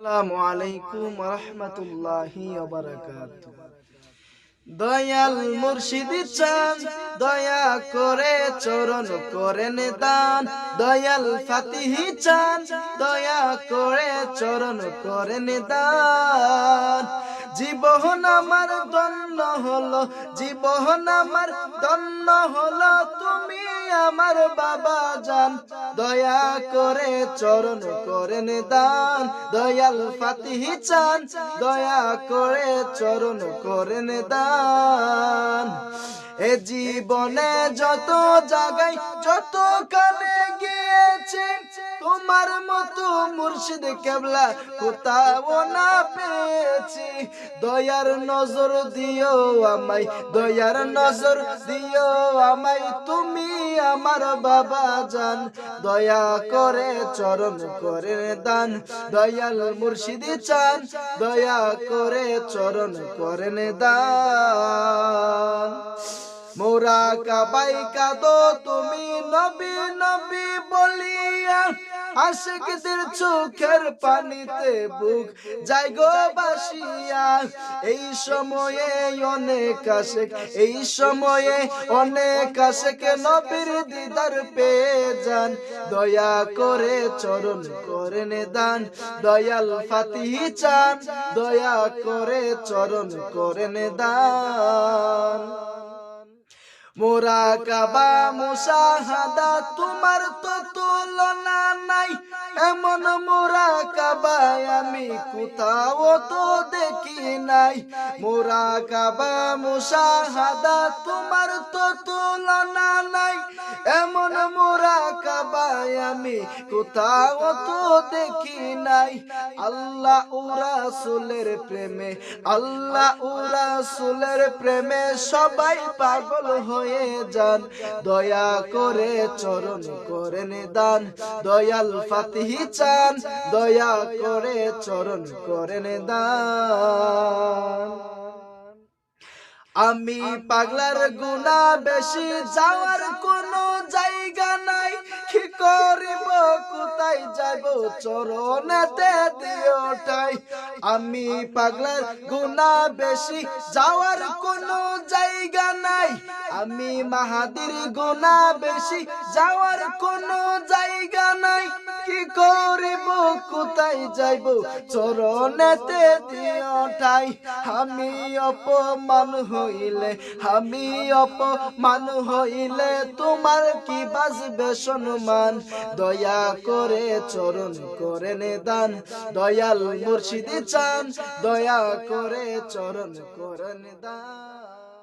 আসসালামু আলাইকুম ওয়া রাহমাতুল্লাহি ওয়া বারাকাতুহু। দয়াল মুর্শিদ চান দয়া করে চরণ করেন দান, দয়াল ফাতিহি চান দয়া করে চরণ করেন দান। জীবন আমার ধন্য হলো, জীবন আমার ধন্য হলো, তুমি আমার বাবা জান, দয়া করে চরণ করেন দান, দয়াল ফাতিহি চান দয়া করে চরণ করেন দান। এ জীবনে যত জায়গায় যত কানে গিয়েছে, তোমার মতো মুর্শিদ কেবলা কোথাও না পেয়েছি। দয়ার নজর দিও আমায়, দয়ার নজর দিও আমায়, তুমি আমার বাবা জান, দয়া করে চরণ করে দান, দয়াল মুর্শিদ চান দয়া করে চরণ করেন দান। মোরা কাবাই কাদো তুমি নবী নবী বলিয়া, আশিকদের চোখের পানিতে বুক যায় গো ভাসিয়া। এই সময়ে অনেক আশিক, এই সময়ে অনেক আশিক নবীর দিদার পেয়ে যান, দয়া করে চরণ করেন দান, দয়াল ফাতিহি চান দয়া করে চরণ করেন দান। মুরাকাবা মুশাহাদা তোমার তো তুলনা নাই, এমন মুরাকাবা আমি কোথাও তো দেখি নাই। মুরাকাবা মুশাহাদা তোমার তো তুলনা নাই, এমন মুরাকাবা আমি কোথাও তো দেখি নাই। আল্লাহ ও রাসূলের প্রেমে, আল্লাহ ও রাসূলের প্রেমে সবাই পাগল হয়ে যান, দয়া করে চরণ করেন দান, দয়াল ফাতিহি চান দয়া করে চরণ করেন দান। আমি পাগলার গুনাহ বেশি, যাওয়ার কোনো জায়গা নাই, কি করিব কোথায় যাব চরণেতে দিও ঠাই। আমি পাগলার গুনাহ বেশি, যাওয়ার কোনো জায়গা নাই, আমি মাহাদির গুনাহ বেশি, যাওয়ার কোনো জায়গা নাই, কি করিব কোথায় যাইব চরণেতে দিও ঠাই। আমি অপমান হইলে, আমি অপমান হইলে তোমার কি বাজবে সম্মান, দয়া করে চরণ করেন দান, দয়াল মুর্শিদ চান দয়া করে চরণ করেন দান।